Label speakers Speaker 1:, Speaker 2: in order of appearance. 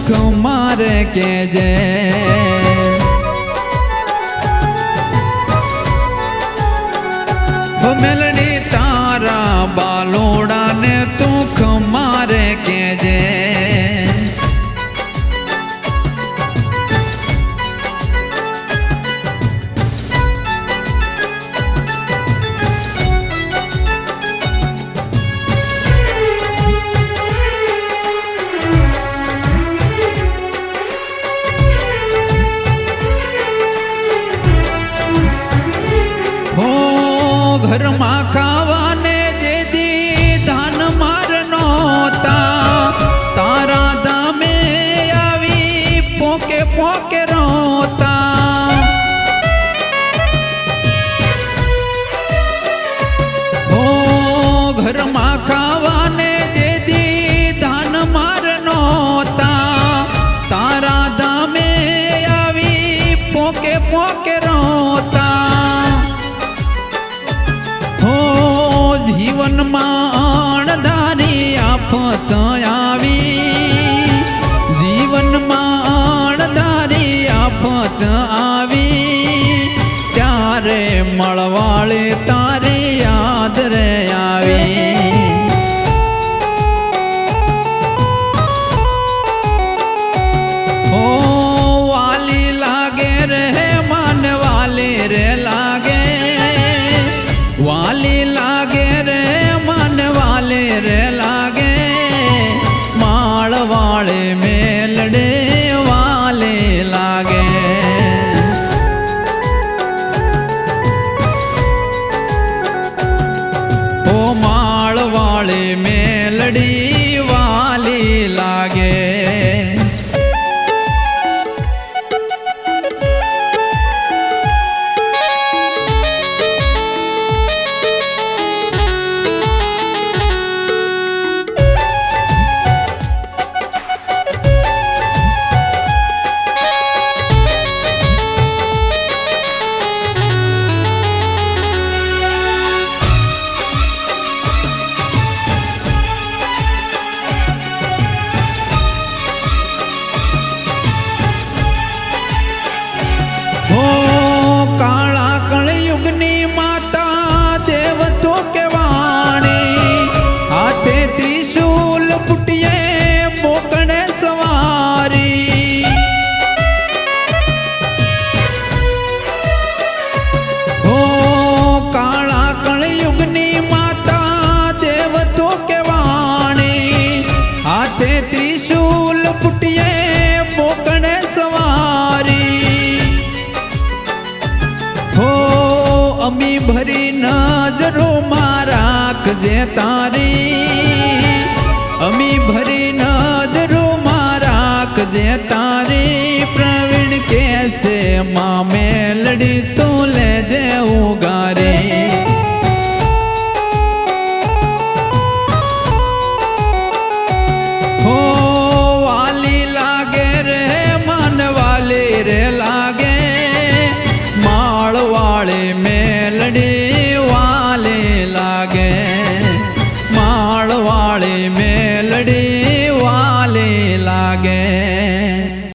Speaker 1: दुख मारे के जे हो मेलडी तारा बालोड़ा ने दुख मारे के जे घर में खावाने जे दी धान मारनो तारा दामे आवी पोके पोके रोता हो घर में खावाने जे दी धान मारनो तारा दामे आवी पोके पोके रोता जीवन में अणधारी आफत आवी जीवन में अणधारी आफत आवी त्यारे मळवाळे तारी याद रे आवी हो वाली लागे रे मन वाली रे लागे वाली लागे रे मन वाले रे लागे माल वाले मेलड़े वाले लागे ओ माल वाले मेलड़ी वाली लागे माता देवतो के वाणी हाथे त्रिशूल पुटिए बोकड़े सवारी हो काला कलयुगनी माता देवतो के वाणी हाथे त्रिशूल पुटिए बोकड़े सवारी हो अमी भरी नजरो माराक जे तारी अमी भरी नजरो माराक जे तारी प्रवीण कैसे माँ मेलड़ी तो ले जे उगारी